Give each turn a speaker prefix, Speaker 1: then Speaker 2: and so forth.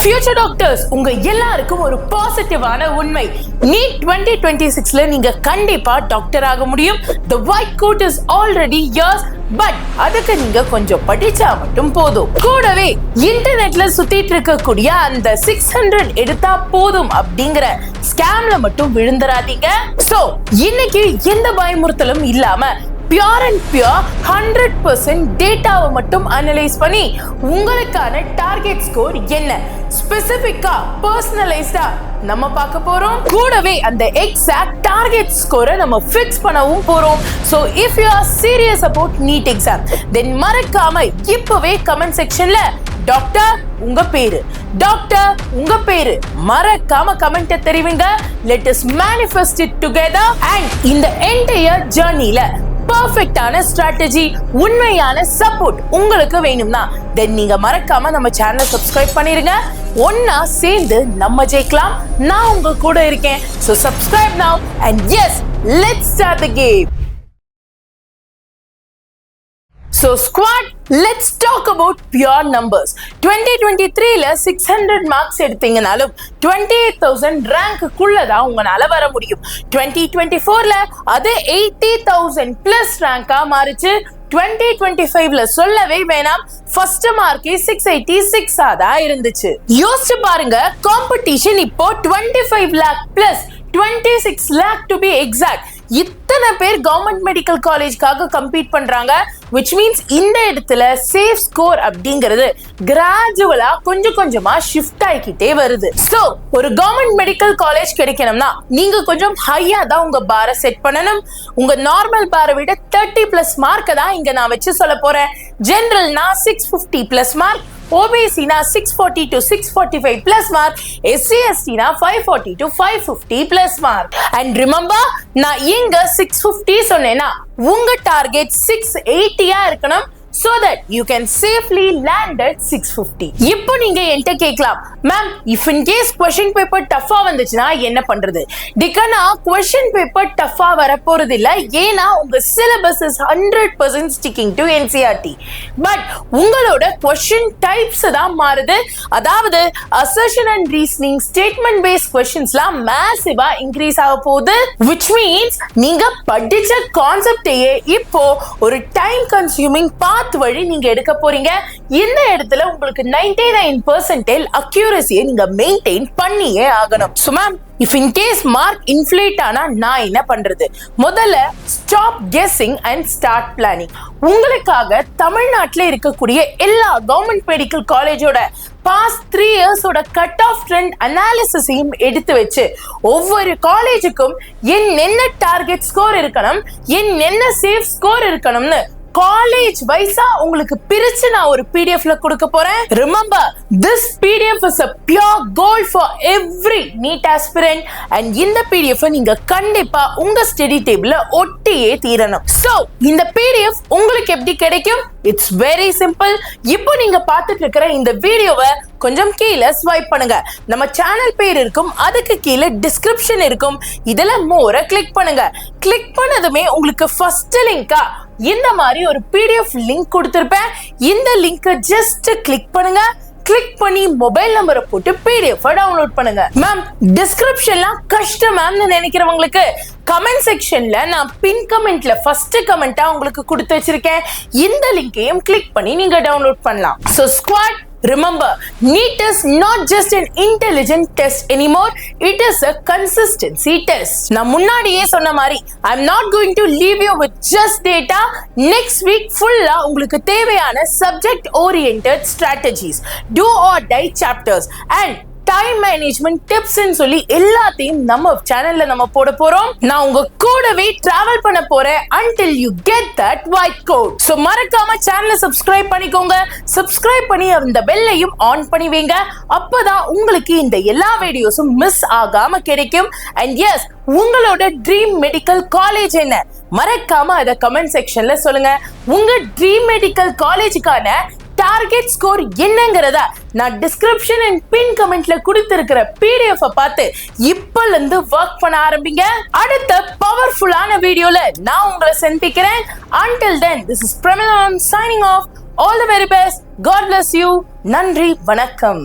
Speaker 1: Future doctors, உங்க எல்லாருக்கும் ஒரு பாசிட்டிவான உண்மை. நீட் 2026ல நீங்க கண்டிப்பா டாக்டர் ஆக முடியும். The white coat is already yours. But அதுக்கு நீங்க கொஞ்சம் படிச்சா மட்டும் போதும். கூடவே இன்டர்நெட்ல சுத்திட்டு இருக்கக்கூடிய அந்த 600 எடுத்தா போதும் அப்படிங்கிற ஸ்கேம்ல மட்டும் விழுந்துராதீங்க. சோ இன்னைக்கு எந்த பயமுறுத்தலும் இல்லாம பியூர் அண்ட் பியூர் 100% டேட்டாவை மட்டும் அனலைஸ் பண்ணி உங்களுக்கான டார்கெட் ஸ்கோர் என்ன ஸ்பெசிபிக்கா பர்சனலைஸ்டா நம்ம பார்க்க போறோம். கூடவே அந்த எக்ஸாக்ட் டார்கெட் ஸ்கோரை நம்ம ஃபிக்ஸ் பண்ணவும் போறோம். So if you are serious about NEET exam, then மறக்காம இப்பவே கமெண்ட் செக்ஷன்ல டாக்டர் உங்க பேரு, டாக்டர் உங்க பேரு மறக்காம கமெண்ட் தெரிவிங்க. Let us manifest it together. And இந்த என்டையர் ஜர்னில பர்ஃபெக்ட்டான ஸ்ட்ராட்டஜி, உண்மையான சப்போர்ட் உங்களுக்கு வேணும்னா தென் நீங்க மறக்காம நம்ம சேனலை சப்ஸ்கிரைப் பண்ணிருங்க. ஒன்னா சேர்ந்து நம்ம ஜெயிக்கலாம். நான் உங்க கூட இருக்கேன். So subscribe now and yes, let's start the game. So squad, let's talk about pure numbers. 2023ல 600 மார்க்ஸ் எடுத்தீங்கனாலும் 28,000 ரேங்க் குள்ளதான் உங்களால வர முடியும். 2024ல அது 80,000 பிளஸ் ரேங்கா மாறிச்சு. 2025ல சொல்லவே வேணாம், ஃபர்ஸ்ட் மார்க்கே 686 தான் இருந்துச்சு. யோசிச்சு பாருங்க, காம்படிஷன் இப்போ 25 lakh plus 26 lakh to be exact. இத்தனை பேர் கவர்மெண்ட் மெடிக்கல் காலேஜ்க்காக கம்பீட் பண்றாங்க. which means இந்த இடத்துல சேஃப் ஸ்கோர் அப்படிங்கிறது கிராஜுவலா கொஞ்சம் கொஞ்சமா ஷிஃப்ட் ஆகிக்கிட்டே வருது. சோ ஒரு கவர்மெண்ட் மெடிக்கல் காலேஜ் கிடைக்கணும்னா நீங்க கொஞ்சம் ஹையா தான் உங்க பாரை செட் பண்ணணும். உங்க நார்மல் பாரை விட 30 பிளஸ் மார்க் தான் இங்க நான் வச்சு சொல்ல போறேன். ஜெனரல்னா 650 plus mark, ஓபிசினா 640 to 645 plus mark, SC/ST na 540 to 550 plus mark. And remember, நான் இங்க 650 சொன்னேனா உங்க டார்கெட் 680 இருக்கணும். So that you can safely land at 650. இப்போ நீங்க என்கிட்ட கேட்கலாம், ma'am if in case question paper டஃபா வந்துச்சுன்னா என்ன பண்றது? டிகனா question paper டஃபா வர போறது இல்ல. ஏன்னா உங்க syllabus is 100% sticking to NCERT. But உங்களோட question types தான் மாறுது. அதாவது assertion and reasoning, statement based questionsலாம் massive increase ஆக போகுது. which means நீங்க படிச்ச கான்செப்டையே இப்போ ஒரு time consuming வழி நீங்க எடுக்க போறீங்க. இந்த இடத்துல உங்களுக்கு 99% அக்யூரசியை நீங்க மெயின்டைன் பண்ணியே ஆகணும். So ma'am, if in case mark inflate ஆனா நான் என்ன பண்றது? முதல்ல stop guessing and start planning. உங்களுக்காக தமிழ்நாட்டில் இருக்கக்கூடிய எல்லா கவர்மெண்ட் மெடிக்கல் காலேஜோட பாஸ்ட் 3 இயர்ஸோட கட் ஆஃப் ட்ரெண்ட் அனாலிசிஸையும் எடுத்து வச்சு ஒவ்வொரு காலேஜுக்கும் என்னென்ன டார்கெட் ஸ்கோர் இருக்கணும், என்னென்ன சேஃப் ஸ்கோர் இருக்கணும்னு காலேஜ் வைஸா உங்களுக்கு பிரிச்சு நான் ஒரு பிடிஎஃப்ல கொடுக்க போறேன். Remember, this PDF is a pure gold for every NEET aspirant. and இந்த PDF நீங்க கண்டிப்பா உங்க ஸ்டடி டேபிள்ல ஒட்டியே தீரணும். சோ இந்த PDF உங்களுக்கு எப்படி கிடைக்கும்? It's very simple. இப்போ நீங்க பார்த்துட்டு இருக்கிற இந்த வீடியோவை கொஞ்சம் கீழே ஸ்வைப் பண்ணுங்க. நம்ம சேனல் பேர் இருக்கும், அதுக்கு கீழே டிஸ்கிரிப்ஷன் இருக்கும். இதுல மோரை கிளிக் பண்ணுங்க. கிளிக் பண்ணதுமே உங்களுக்கு ஃபர்ஸ்ட் லிங்கா இந்த மாதிரி ஒரு PDF லிங்க் கொடுத்திருப்பேன். இந்த லிங்கை ஜஸ்ட் கிளிக் பண்ணுங்க. கிளிக் பண்ணி மொபைல் நம்பரை போட்டு PDF டவுன்லோட் பண்ணுங்க. மேம் டிஸ்கிரிப்ஷன்லாம் கஷ்டம் மேம்னு நினைக்கிறவங்களுக்கு கமெண்ட் செக்ஷன்ல நான் பின் கமெண்ட்ல ஃபர்ஸ்ட் கமெண்டா உங்களுக்கு கொடுத்து வச்சிருக்கேன். இந்த லிங்கையும் கிளிக் பண்ணி நீங்க டவுன்லோட் பண்ணலாம். So squad, remember, NEET is not just an intelligent test anymore. It is a consistency test. நான் முன்னாடியே சொன்ன மாதிரி I'm not going to leave you with just data. Next week full-ஆ உங்களுக்கு தேவையான subject oriented strategies, do or die chapters and time management tips சொல்லி எல்லாத்தையும் நம்ம சேனல்ல நம்ம போட போறோம். நான் உங்க கூடவே டிராவல் பண்ண போறேன் until you get that white coat. So மறக்காம சேனலை சப்ஸ்கிரைப் பண்ணிக்கோங்க. சப்ஸ்கிரைப் பண்ணி அந்த பெல்லையும் ஆன் பண்ணி வைங்க. அப்பதான் உங்களுக்கு இந்த எல்லா வீடியோஸும் மிஸ் ஆகாம கிடைக்கும். and yes, உங்களோட ட்ரீம் மெடிக்கல் காலேஜ் என்ன? மறக்காம அத கமெண்ட் செக்ஷன்ல சொல்லுங்க. உங்க ட்ரீம் மெடிக்கல் காலேஜுக்கான டார்கெட் ஸ்கோர் என்னங்கறத நான் டிஸ்கிரிப்ஷன் அண்ட் பின் கமெண்ட்ல கொடுத்திருக்கிற PDF பார்த்து இப்பல இருந்து வர்க் பண்ண ஆரம்பிங்க. அடுத்த பவர்ஃபுல்லான வீடியோல நான் உங்களை சந்திக்கிறேன். until then, this is Premila Mam signing off. All the very best. God bless you. நன்றி, வணக்கம்.